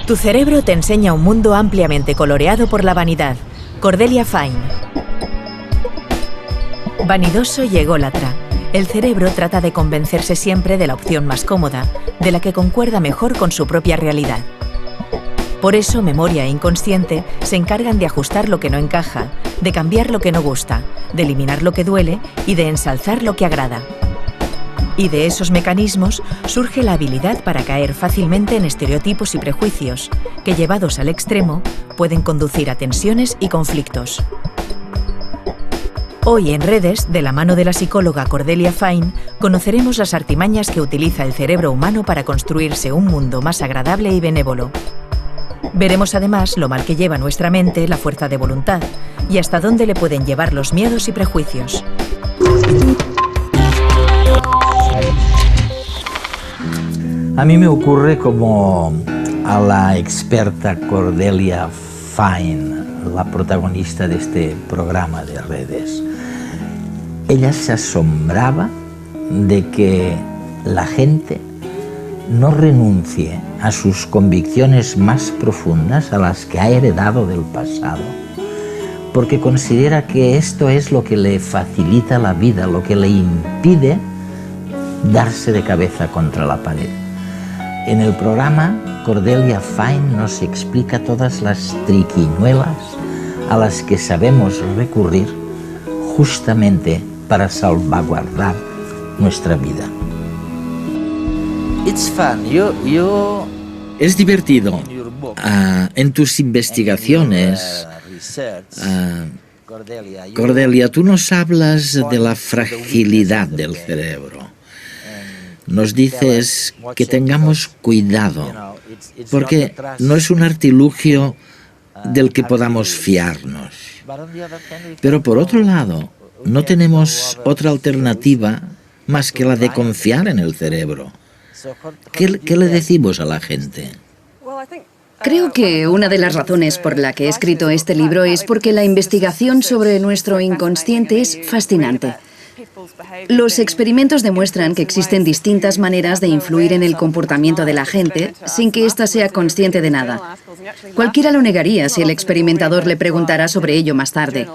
Tu cerebro te enseña un mundo ampliamente coloreado por la vanidad. Cordelia Fine. Vanidoso y ególatra, el cerebro trata de convencerse siempre de la opción más cómoda, de la que concuerda mejor con su propia realidad. Por eso, memoria e inconsciente se encargan de ajustar lo que no encaja, de cambiar lo que no gusta, de eliminar lo que duele y de ensalzar lo que agrada. Y de esos mecanismos surge la habilidad para caer fácilmente en estereotipos y prejuicios, que llevados al extremo pueden conducir a tensiones y conflictos. Hoy en Redes, de la mano de la psicóloga Cordelia Fine, conoceremos las artimañas que utiliza el cerebro humano para construirse un mundo más agradable y benévolo. Veremos además lo mal que lleva nuestra mente la fuerza de voluntad y hasta dónde le pueden llevar los miedos y prejuicios. A mí me ocurre como a la experta Cordelia Fine, la protagonista de este programa de Redes. Ella se asombraba de que la gente no renuncie a sus convicciones más profundas, a las que ha heredado del pasado, porque considera que esto es lo que le facilita la vida, lo que le impide darse de cabeza contra la pared. En el programa, Cordelia Fine nos explica todas las triquiñuelas a las que sabemos recurrir justamente para salvaguardar nuestra vida. Es divertido. En tus investigaciones, Cordelia, tú nos hablas de la fragilidad del cerebro. Nos dices que tengamos cuidado, porque no es un artilugio del que podamos fiarnos. Pero por otro lado, no tenemos otra alternativa más que la de confiar en el cerebro. ¿Qué le decimos a la gente? Creo que una de las razones por la que he escrito este libro es porque la investigación sobre nuestro inconsciente es fascinante. Los experimentos demuestran que existen distintas maneras de influir en el comportamiento de la gente sin que ésta sea consciente de nada. Cualquiera lo negaría si el experimentador le preguntara sobre ello más tarde.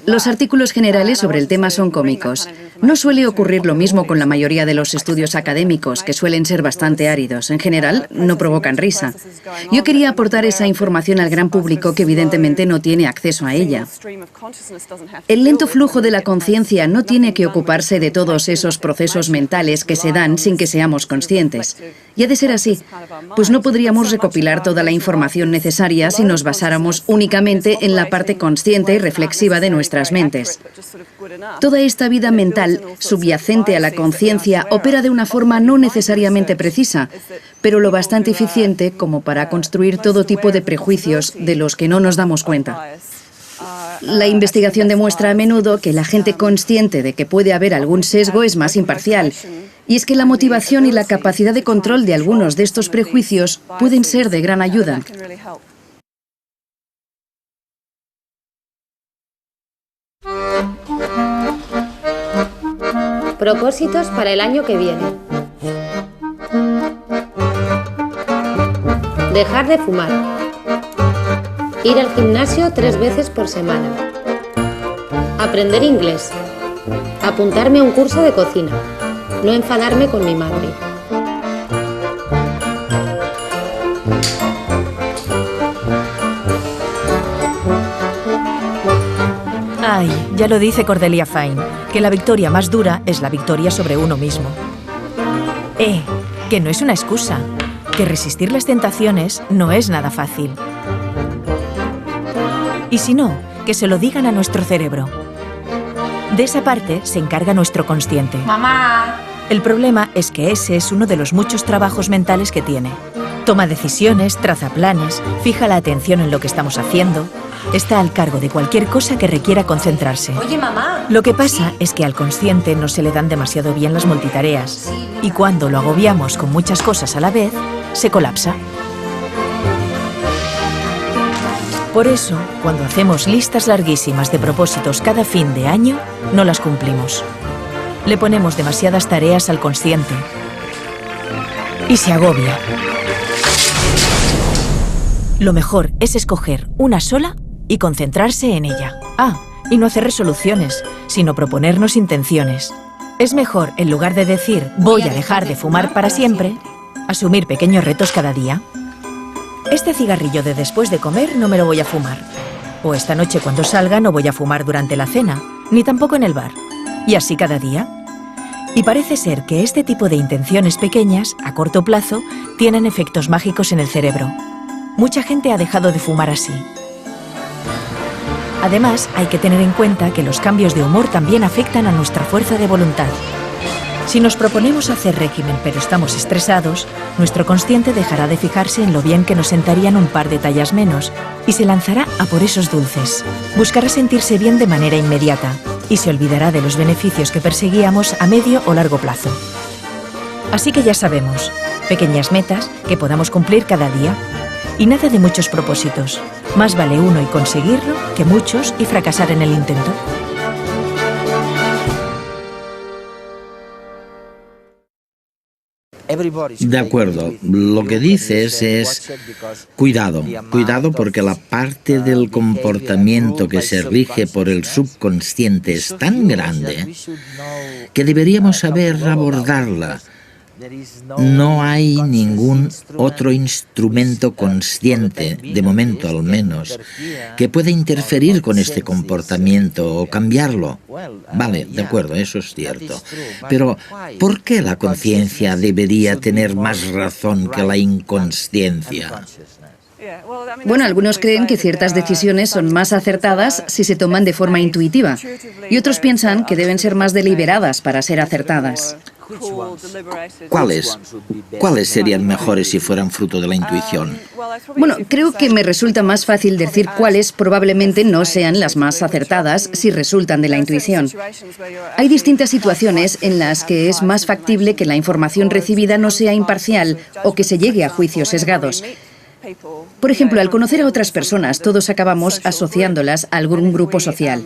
Los artículos generales sobre el tema son cómicos. No suele ocurrir lo mismo con la mayoría de los estudios académicos, que suelen ser bastante áridos. En general, no provocan risa. Yo quería aportar esa información al gran público que evidentemente no tiene acceso a ella. El lento flujo de la conciencia no tiene que ocuparse de todos esos procesos mentales que se dan sin que seamos conscientes. Y ha de ser así, pues no podríamos recopilar toda la información necesaria si nos basáramos únicamente en la parte consciente y reflexiva de nuestras mentes. Toda esta vida mental, subyacente a la conciencia, opera de una forma no necesariamente precisa, pero lo bastante eficiente como para construir todo tipo de prejuicios de los que no nos damos cuenta. La investigación demuestra a menudo que la gente consciente de que puede haber algún sesgo es más imparcial, y es que la motivación y la capacidad de control de algunos de estos prejuicios pueden ser de gran ayuda. Propósitos para el año que viene. Dejar de fumar. Ir al gimnasio 3 veces por semana. Aprender inglés. Apuntarme a un curso de cocina. No enfadarme con mi madre. Ay, ya lo dice Cordelia Fine, que la victoria más dura es la victoria sobre uno mismo. Que no es una excusa, que resistir las tentaciones no es nada fácil. Y si no, que se lo digan a nuestro cerebro. De esa parte se encarga nuestro consciente. ¡Mamá! El problema es que ese es uno de los muchos trabajos mentales que tiene. Toma decisiones, traza planes, fija la atención en lo que estamos haciendo. Está al cargo de cualquier cosa que requiera concentrarse. Oye, mamá. Lo que pasa es que al consciente no se le dan demasiado bien las multitareas. Y cuando lo agobiamos con muchas cosas a la vez, se colapsa. Por eso, cuando hacemos listas larguísimas de propósitos cada fin de año, no las cumplimos. Le ponemos demasiadas tareas al consciente y se agobia. Lo mejor es escoger una sola y concentrarse en ella. Y no hacer resoluciones, sino proponernos intenciones. Es mejor, en lugar de decir voy a dejar de fumar para siempre, asumir pequeños retos cada día. Este cigarrillo de después de comer no me lo voy a fumar. O esta noche cuando salga no voy a fumar durante la cena, ni tampoco en el bar. Y así cada día. Y parece ser que este tipo de intenciones pequeñas, a corto plazo, tienen efectos mágicos en el cerebro. Mucha gente ha dejado de fumar así. Además, hay que tener en cuenta que los cambios de humor también afectan a nuestra fuerza de voluntad. Si nos proponemos hacer régimen pero estamos estresados, nuestro consciente dejará de fijarse en lo bien que nos sentarían un par de tallas menos y se lanzará a por esos dulces. Buscará sentirse bien de manera inmediata y se olvidará de los beneficios que perseguíamos a medio o largo plazo. Así que ya sabemos, pequeñas metas que podamos cumplir cada día y nada de muchos propósitos. Más vale uno y conseguirlo que muchos y fracasar en el intento. De acuerdo, lo que dices es cuidado porque la parte del comportamiento que se rige por el subconsciente es tan grande que deberíamos saber abordarla. No hay ningún otro instrumento consciente, de momento al menos, que pueda interferir con este comportamiento o cambiarlo. Vale, de acuerdo, eso es cierto. Pero, ¿por qué la conciencia debería tener más razón que la inconsciencia? Bueno, algunos creen que ciertas decisiones son más acertadas si se toman de forma intuitiva, y otros piensan que deben ser más deliberadas para ser acertadas. ¿Cuáles serían mejores si fueran fruto de la intuición? Bueno, creo que me resulta más fácil decir cuáles probablemente no sean las más acertadas si resultan de la intuición. Hay distintas situaciones en las que es más factible que la información recibida no sea imparcial o que se llegue a juicios sesgados. Por ejemplo, al conocer a otras personas, todos acabamos asociándolas a algún grupo social.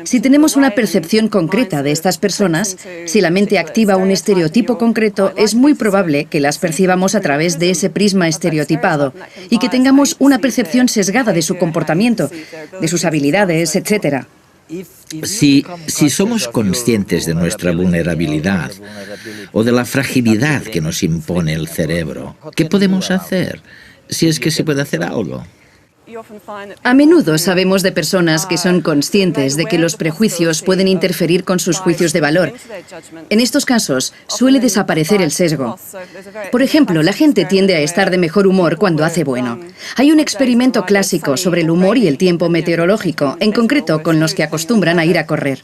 Si tenemos una percepción concreta de estas personas, si la mente activa un estereotipo concreto, es muy probable que las percibamos a través de ese prisma estereotipado y que tengamos una percepción sesgada de su comportamiento, de sus habilidades, etc. Si somos conscientes de nuestra vulnerabilidad o de la fragilidad que nos impone el cerebro, ¿qué podemos hacer? Si es que se puede hacer algo. A menudo sabemos de personas que son conscientes de que los prejuicios pueden interferir con sus juicios de valor. En estos casos, suele desaparecer el sesgo. Por ejemplo, la gente tiende a estar de mejor humor cuando hace bueno. Hay un experimento clásico sobre el humor y el tiempo meteorológico, en concreto con los que acostumbran a ir a correr.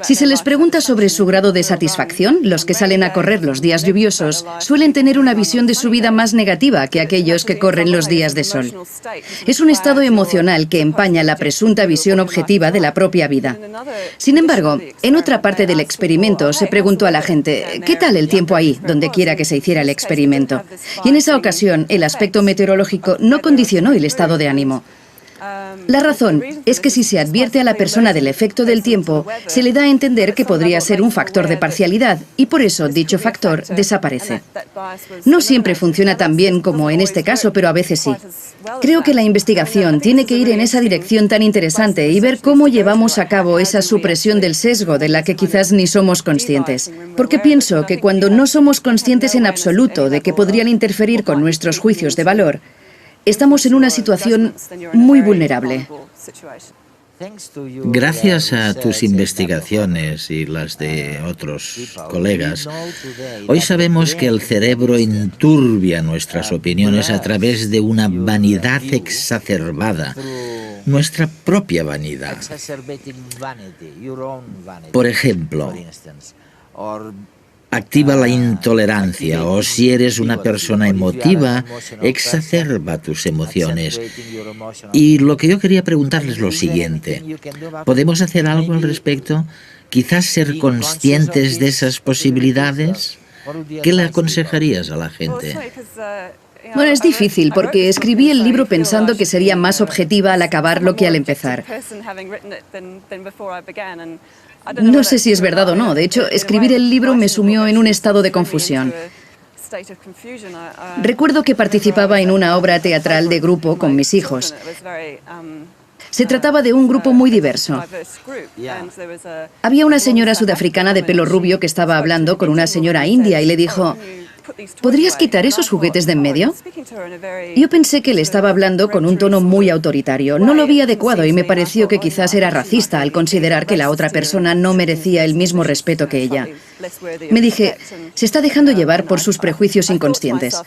Si se les pregunta sobre su grado de satisfacción, los que salen a correr los días lluviosos suelen tener una visión de su vida más negativa que aquellos que corren los días de sol. Es un estado emocional que empaña la presunta visión objetiva de la propia vida. Sin embargo, en otra parte del experimento se preguntó a la gente, ¿qué tal el tiempo ahí, donde quiera que se hiciera el experimento? Y en esa ocasión, el aspecto meteorológico no condicionó el estado de ánimo. La razón es que si se advierte a la persona del efecto del tiempo, se le da a entender que podría ser un factor de parcialidad y por eso dicho factor desaparece. No siempre funciona tan bien como en este caso, pero a veces sí. Creo que la investigación tiene que ir en esa dirección tan interesante y ver cómo llevamos a cabo esa supresión del sesgo de la que quizás ni somos conscientes. Porque pienso que cuando no somos conscientes en absoluto de que podrían interferir con nuestros juicios de valor, estamos en una situación muy vulnerable. Gracias a tus investigaciones y las de otros colegas, hoy sabemos que el cerebro enturbia nuestras opiniones a través de una vanidad exacerbada, nuestra propia vanidad. Por ejemplo, activa la intolerancia o si eres una persona emotiva, exacerba tus emociones. Y lo que yo quería preguntarles es lo siguiente. ¿Podemos hacer algo al respecto? ¿Quizás ser conscientes de esas posibilidades? ¿Qué le aconsejarías a la gente? Bueno, es difícil porque escribí el libro pensando que sería más objetiva al acabarlo que al empezar. No sé si es verdad o no. De hecho, escribir el libro me sumió en un estado de confusión. Recuerdo que participaba en una obra teatral de grupo con mis hijos. Se trataba de un grupo muy diverso. Había una señora sudafricana de pelo rubio que estaba hablando con una señora india y le dijo: ¿podrías quitar esos juguetes de en medio? Yo pensé que le estaba hablando con un tono muy autoritario. No lo vi adecuado y me pareció que quizás era racista al considerar que la otra persona no merecía el mismo respeto que ella. Me dije, se está dejando llevar por sus prejuicios inconscientes.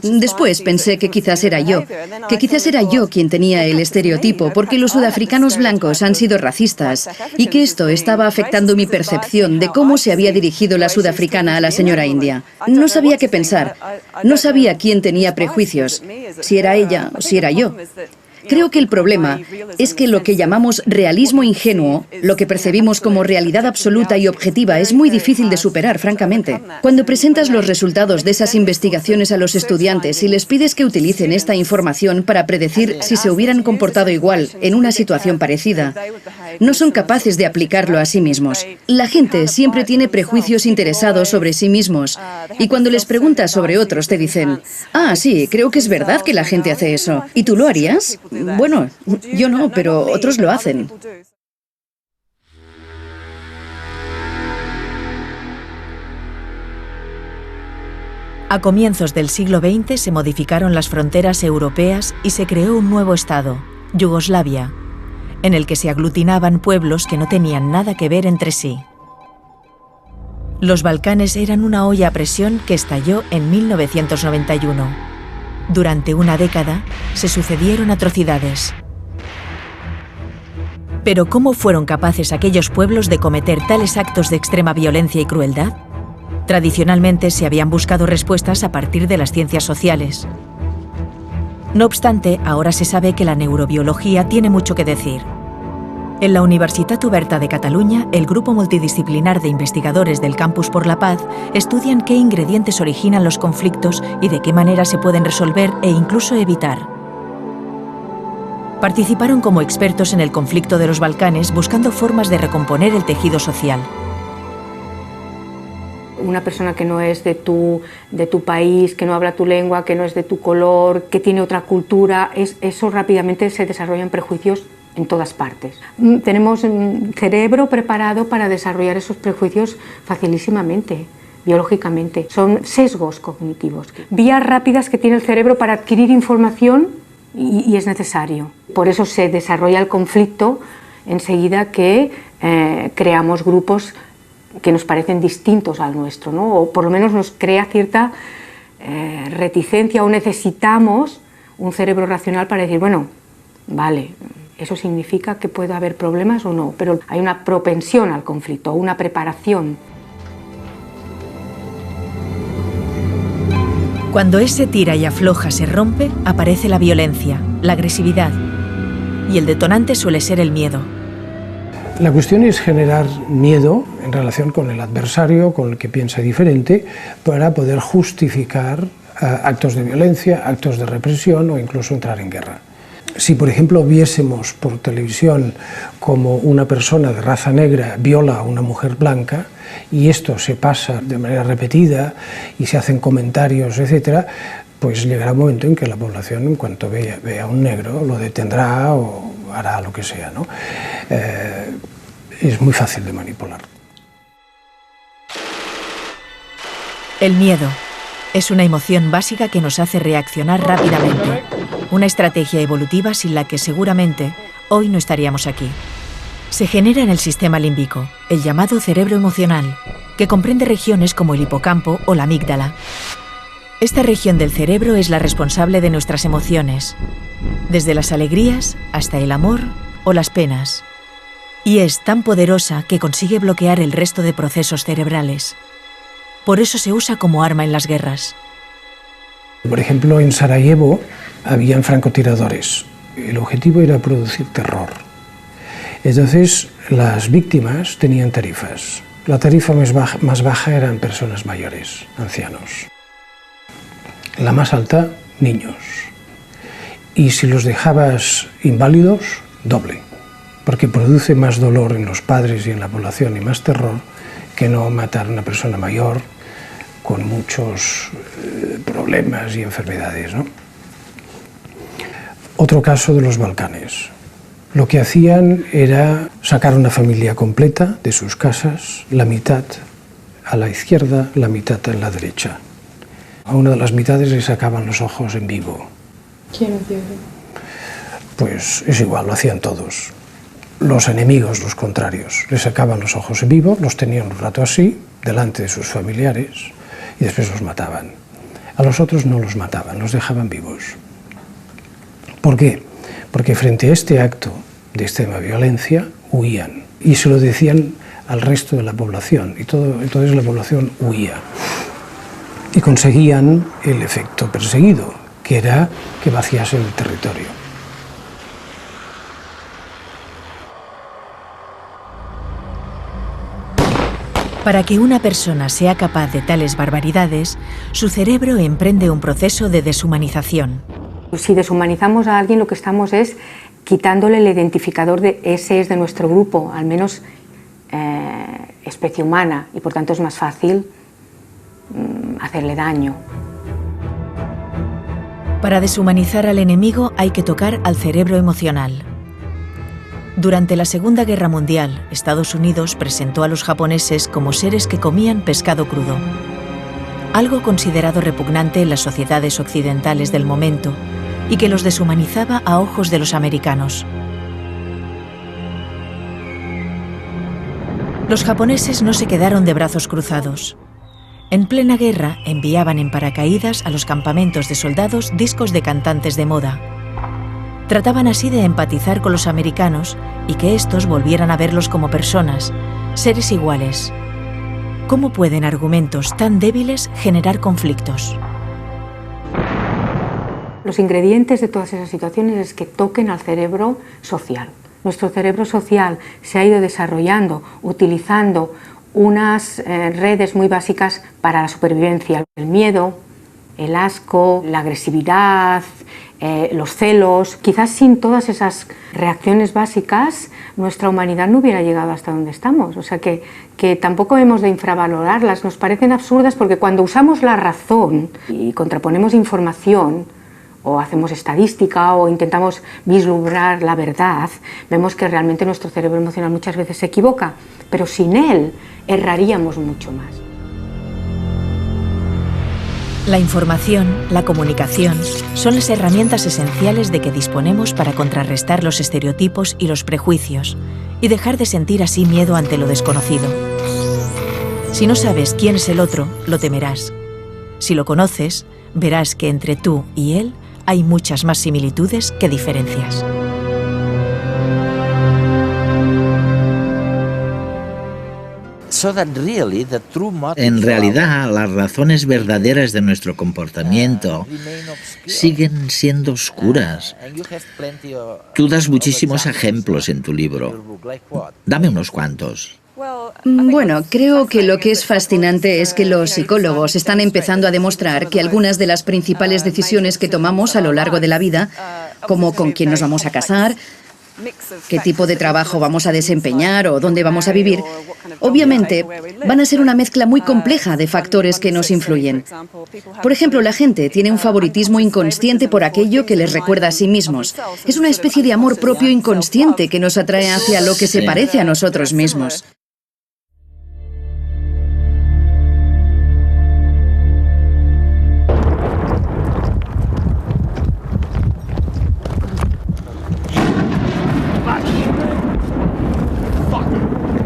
Después pensé que quizás era yo quien tenía el estereotipo, porque los sudafricanos blancos han sido racistas y que esto estaba afectando mi percepción de cómo se había dirigido la sudafricana a la señora india. No sabía qué pensar, no sabía quién tenía prejuicios, si era ella o si era yo. Creo que el problema es que lo que llamamos realismo ingenuo, lo que percibimos como realidad absoluta y objetiva, es muy difícil de superar, francamente. Cuando presentas los resultados de esas investigaciones a los estudiantes y les pides que utilicen esta información para predecir si se hubieran comportado igual en una situación parecida, no son capaces de aplicarlo a sí mismos. La gente siempre tiene prejuicios interesados sobre sí mismos y cuando les preguntas sobre otros te dicen: ah, sí, creo que es verdad que la gente hace eso. ¿Y tú lo harías? Bueno, yo no, pero otros lo hacen. A comienzos del siglo XX se modificaron las fronteras europeas y se creó un nuevo estado, Yugoslavia, en el que se aglutinaban pueblos que no tenían nada que ver entre sí. Los Balcanes eran una olla a presión que estalló en 1991. Durante una década se sucedieron atrocidades. Pero ¿cómo fueron capaces aquellos pueblos de cometer tales actos de extrema violencia y crueldad? Tradicionalmente se habían buscado respuestas a partir de las ciencias sociales. No obstante, ahora se sabe que la neurobiología tiene mucho que decir. En la Universitat Oberta de Cataluña, el grupo multidisciplinar de investigadores del Campus por la Paz estudian qué ingredientes originan los conflictos y de qué manera se pueden resolver e incluso evitar. Participaron como expertos en el conflicto de los Balcanes buscando formas de recomponer el tejido social. Una persona que no es de tu país, que no habla tu lengua, que no es de tu color, que tiene otra cultura, eso rápidamente se desarrollan prejuicios en todas partes. Tenemos un cerebro preparado para desarrollar esos prejuicios facilísimamente, biológicamente. Son sesgos cognitivos, vías rápidas que tiene el cerebro para adquirir información y es necesario. Por eso se desarrolla el conflicto enseguida que creamos grupos que nos parecen distintos al nuestro, ¿no? O por lo menos nos crea cierta reticencia o necesitamos un cerebro racional para decir, bueno, vale, eso significa que puede haber problemas o no, pero hay una propensión al conflicto, una preparación. Cuando ese tira y afloja se rompe, aparece la violencia, la agresividad, y el detonante suele ser el miedo. La cuestión es generar miedo en relación con el adversario, con el que piensa diferente, para poder justificar actos de violencia, actos de represión o incluso entrar en guerra. Si, por ejemplo, viésemos por televisión como una persona de raza negra viola a una mujer blanca y esto se pasa de manera repetida y se hacen comentarios, etc., pues llegará un momento en que la población, en cuanto vea a un negro, lo detendrá o hará lo que sea, ¿no? Es muy fácil de manipular. El miedo es una emoción básica que nos hace reaccionar rápidamente. Una estrategia evolutiva sin la que seguramente hoy no estaríamos aquí. Se genera en el sistema límbico, el llamado cerebro emocional, que comprende regiones como el hipocampo o la amígdala. Esta región del cerebro es la responsable de nuestras emociones, desde las alegrías hasta el amor o las penas. Y es tan poderosa que consigue bloquear el resto de procesos cerebrales. Por eso se usa como arma en las guerras. Por ejemplo, en Sarajevo habían francotiradores. El objetivo era producir terror. Entonces, las víctimas tenían tarifas. La tarifa más baja eran personas mayores, ancianos. La más alta, niños. Y si los dejabas inválidos, doble, porque produce más dolor en los padres y en la población y más terror que no matar a una persona mayor con muchos problemas y enfermedades, ¿no? Otro caso de los Balcanes. Lo que hacían era sacar una familia completa de sus casas, la mitad a la izquierda, la mitad a la derecha. A una de las mitades le sacaban los ojos en vivo. ¿Quién hacía eso? Pues es igual, lo hacían todos. Los enemigos, los contrarios, les sacaban los ojos en vivo, los tenían un rato así, delante de sus familiares, y después los mataban. A los otros no los mataban, los dejaban vivos. ¿Por qué? Porque frente a este acto de extrema violencia, huían. Y se lo decían al resto de la población, y entonces la población huía. Y conseguían el efecto perseguido, que era que vaciasen el territorio. Para que una persona sea capaz de tales barbaridades, su cerebro emprende un proceso de deshumanización. Si deshumanizamos a alguien, lo que estamos es quitándole el identificador de ese es de nuestro grupo, al menos especie humana, y por tanto es más fácil hacerle daño. Para deshumanizar al enemigo hay que tocar al cerebro emocional. Durante la Segunda Guerra Mundial, Estados Unidos presentó a los japoneses como seres que comían pescado crudo, algo considerado repugnante en las sociedades occidentales del momento y que los deshumanizaba a ojos de los americanos. Los japoneses no se quedaron de brazos cruzados. En plena guerra enviaban en paracaídas a los campamentos de soldados discos de cantantes de moda. Trataban así de empatizar con los americanos y que éstos volvieran a verlos como personas, seres iguales. ¿Cómo pueden argumentos tan débiles generar conflictos? Los ingredientes de todas esas situaciones es que toquen al cerebro social. Nuestro cerebro social se ha ido desarrollando utilizando unas redes muy básicas para la supervivencia. El miedo, el asco, la agresividad, los celos. Quizás sin todas esas reacciones básicas nuestra humanidad no hubiera llegado hasta donde estamos. O sea que tampoco hemos de infravalorarlas. Nos parecen absurdas porque cuando usamos la razón y contraponemos información o hacemos estadística o intentamos vislumbrar la verdad, vemos que realmente nuestro cerebro emocional muchas veces se equivoca, pero sin él erraríamos mucho más. La información, la comunicación, son las herramientas esenciales de que disponemos para contrarrestar los estereotipos y los prejuicios y dejar de sentir así miedo ante lo desconocido. Si no sabes quién es el otro, lo temerás. Si lo conoces, verás que entre tú y él hay muchas más similitudes que diferencias. En realidad, las razones verdaderas de nuestro comportamiento siguen siendo oscuras. Tú das muchísimos ejemplos en tu libro. Dame unos cuantos. Bueno, creo que lo que es fascinante es que los psicólogos están empezando a demostrar que algunas de las principales decisiones que tomamos a lo largo de la vida, como con quién nos vamos a casar, qué tipo de trabajo vamos a desempeñar o dónde vamos a vivir, obviamente van a ser una mezcla muy compleja de factores que nos influyen. Por ejemplo, la gente tiene un favoritismo inconsciente por aquello que les recuerda a sí mismos. Es una especie de amor propio inconsciente que nos atrae hacia lo que se parece a nosotros mismos.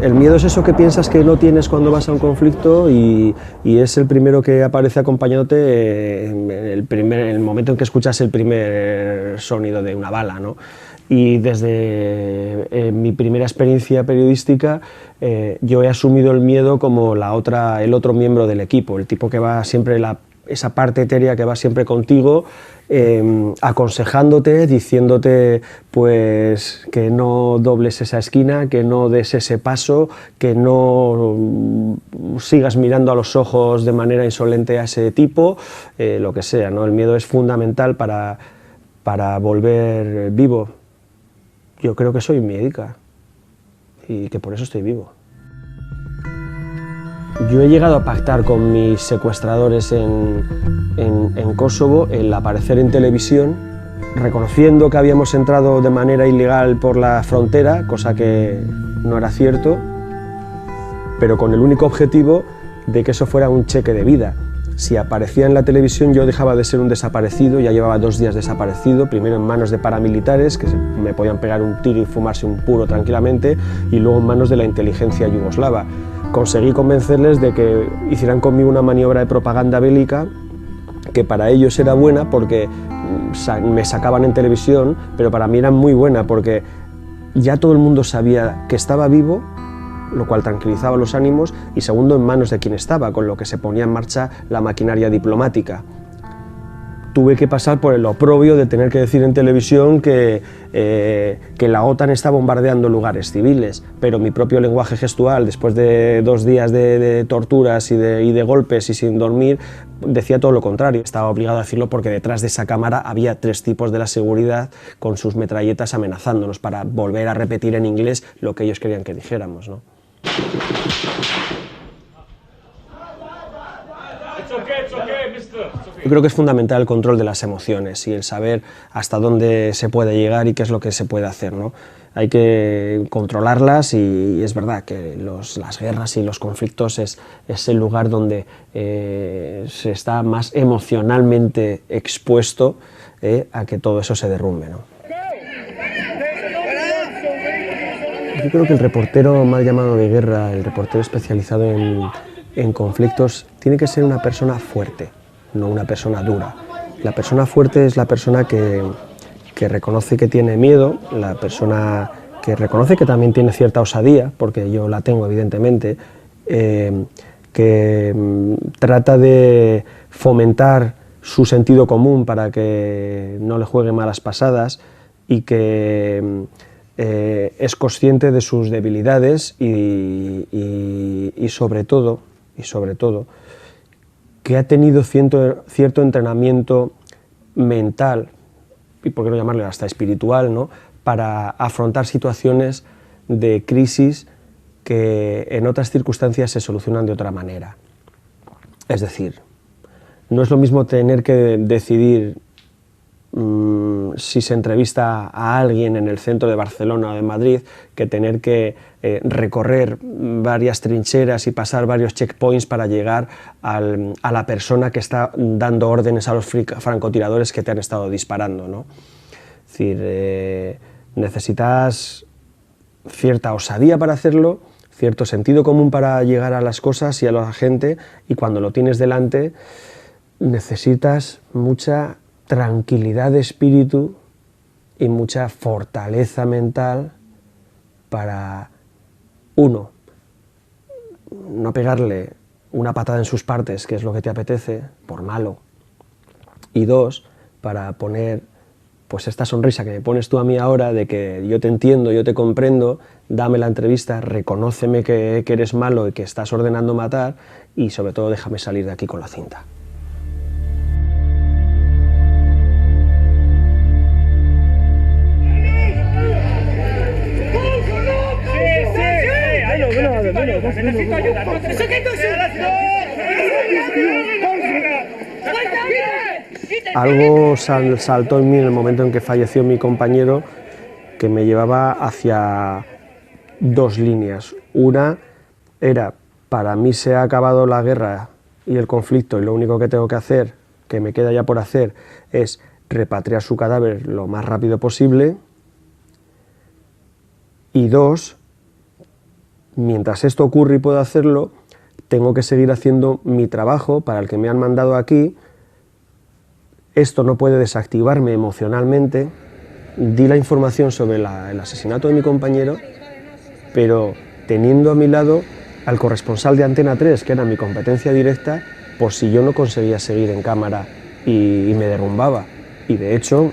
El miedo es eso que piensas que no tienes cuando vas a un conflicto y es el primero que aparece acompañándote en el momento en que escuchas el primer sonido de una bala, ¿no? Y desde mi primera experiencia periodística yo he asumido el miedo como el otro miembro del equipo, el tipo que va siempre esa parte etérea que va siempre contigo, aconsejándote, diciéndote pues que no dobles esa esquina, que no des ese paso, que no sigas mirando a los ojos de manera insolente a ese tipo, lo que sea, ¿no? El miedo es fundamental para volver vivo. Yo creo que soy médica y que por eso estoy vivo. Yo he llegado a pactar con mis secuestradores en Kosovo el aparecer en televisión, reconociendo que habíamos entrado de manera ilegal por la frontera, cosa que no era cierto, pero con el único objetivo de que eso fuera un cheque de vida. Si aparecía en la televisión yo dejaba de ser un desaparecido, ya llevaba 2 días desaparecido, primero en manos de paramilitares, que me podían pegar un tiro y fumarse un puro tranquilamente, y luego en manos de la inteligencia yugoslava. Conseguí convencerles de que hicieran conmigo una maniobra de propaganda bélica que para ellos era buena porque me sacaban en televisión, pero para mí era muy buena porque ya todo el mundo sabía que estaba vivo, lo cual tranquilizaba los ánimos, y segundo, en manos de quien estaba, con lo que se ponía en marcha la maquinaria diplomática. Tuve que pasar por el oprobio de tener que decir en televisión que la OTAN está bombardeando lugares civiles, pero mi propio lenguaje gestual, después de 2 días de torturas y de golpes y sin dormir, decía todo lo contrario. Estaba obligado a decirlo porque detrás de esa cámara había 3 tipos de la seguridad con sus metralletas amenazándonos para volver a repetir en inglés lo que ellos querían que dijéramos, ¿no? Yo creo que es fundamental el control de las emociones y el saber hasta dónde se puede llegar y qué es lo que se puede hacer, ¿no? Hay que controlarlas y es verdad que las guerras y los conflictos es el lugar donde se está más emocionalmente expuesto a que todo eso se derrumbe, ¿no? Yo creo que el reportero mal llamado de guerra, el reportero especializado en conflictos, tiene que ser una persona fuerte, no una persona dura. La persona fuerte es la persona que reconoce que tiene miedo, la persona que reconoce que también tiene cierta osadía, porque yo la tengo evidentemente, que trata de fomentar su sentido común para que no le juegue malas pasadas y que es consciente de sus debilidades y sobre todo, que ha tenido cierto entrenamiento mental, y por qué no llamarlo hasta espiritual, ¿no?, para afrontar situaciones de crisis que en otras circunstancias se solucionan de otra manera. Es decir, no es lo mismo tener que decidir si se entrevista a alguien en el centro de Barcelona o de Madrid que tener que recorrer varias trincheras y pasar varios checkpoints para llegar a la persona que está dando órdenes a los francotiradores que te han estado disparando, ¿no? Es decir, necesitas cierta osadía para hacerlo, cierto sentido común para llegar a las cosas y a la gente, y cuando lo tienes delante necesitas mucha tranquilidad de espíritu y mucha fortaleza mental para, uno, no pegarle una patada en sus partes, que es lo que te apetece, por malo, y 2, para poner pues esta sonrisa que me pones tú a mí ahora de que yo te entiendo, yo te comprendo, dame la entrevista, reconóceme que eres malo y que estás ordenando matar, y sobre todo déjame salir de aquí con la cinta. Necesito ayuda. Algo saltó en mí en el momento en que falleció mi compañero, que me llevaba hacia 2 líneas. Una era, para mí se ha acabado la guerra y el conflicto y lo único que tengo que hacer, que me queda ya por hacer, es repatriar su cadáver lo más rápido posible. Y 2, mientras esto ocurre y puedo hacerlo, tengo que seguir haciendo mi trabajo para el que me han mandado aquí. Esto no puede desactivarme emocionalmente. Di la información sobre el asesinato de mi compañero, pero teniendo a mi lado al corresponsal de Antena 3, que era mi competencia directa, por si yo no conseguía seguir en cámara y me derrumbaba. Y de hecho,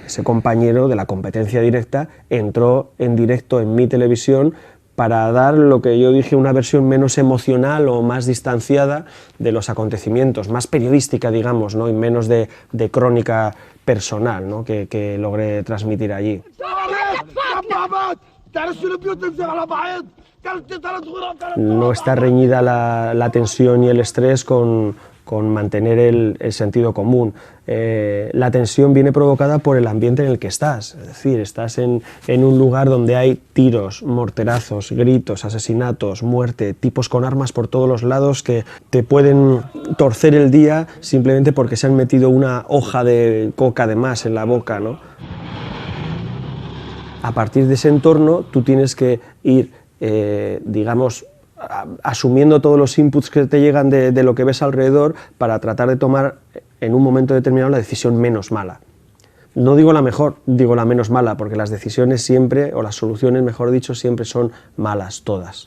ese compañero de la competencia directa entró en directo en mi televisión para dar lo que yo dije, una versión menos emocional o más distanciada de los acontecimientos, más periodística, digamos, ¿no? Y menos de crónica personal, ¿no? que logré transmitir allí. No está reñida la tensión y el estrés con mantener el sentido común. La tensión viene provocada por el ambiente en el que estás, es decir, estás en un lugar donde hay tiros, morterazos, gritos, asesinatos, muerte, tipos con armas por todos los lados que te pueden torcer el día simplemente porque se han metido una hoja de coca de más en la boca, ¿no? A partir de ese entorno tú tienes que ir, digamos, asumiendo todos los inputs que te llegan de lo que ves alrededor para tratar de tomar en un momento determinado la decisión menos mala. No digo la mejor, digo la menos mala, porque las decisiones siempre, o las soluciones, mejor dicho, siempre son malas, todas.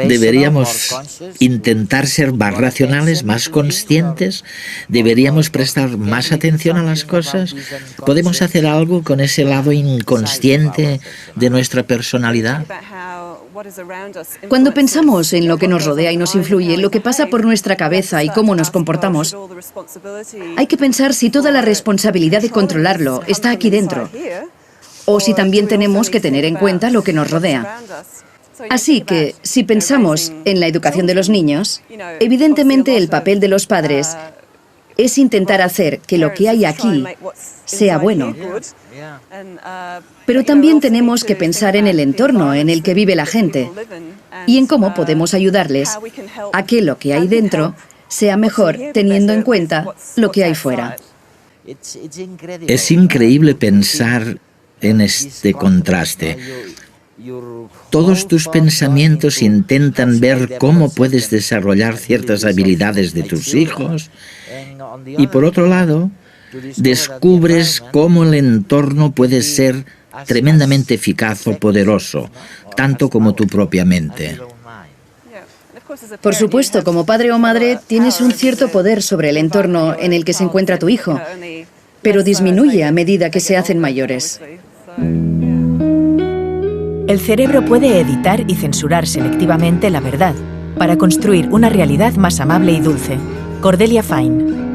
Deberíamos intentar ser más racionales, más conscientes. Deberíamos prestar más atención a las cosas. ¿Podemos hacer algo con ese lado inconsciente de nuestra personalidad? Cuando pensamos en lo que nos rodea y nos influye, lo que pasa por nuestra cabeza y cómo nos comportamos, hay que pensar si toda la responsabilidad de controlarlo está aquí dentro, o si también tenemos que tener en cuenta lo que nos rodea. Así que, si pensamos en la educación de los niños, evidentemente el papel de los padres es intentar hacer que lo que hay aquí sea bueno. Pero también tenemos que pensar en el entorno en el que vive la gente y en cómo podemos ayudarles a que lo que hay dentro sea mejor teniendo en cuenta lo que hay fuera. Es increíble pensar en este contraste. Todos tus pensamientos intentan ver cómo puedes desarrollar ciertas habilidades de tus hijos y por otro lado, descubres cómo el entorno puede ser tremendamente eficaz o poderoso, tanto como tu propia mente. Por supuesto, como padre o madre, tienes un cierto poder sobre el entorno en el que se encuentra tu hijo, pero disminuye a medida que se hacen mayores. El cerebro puede editar y censurar selectivamente la verdad para construir una realidad más amable y dulce. Cordelia Fine.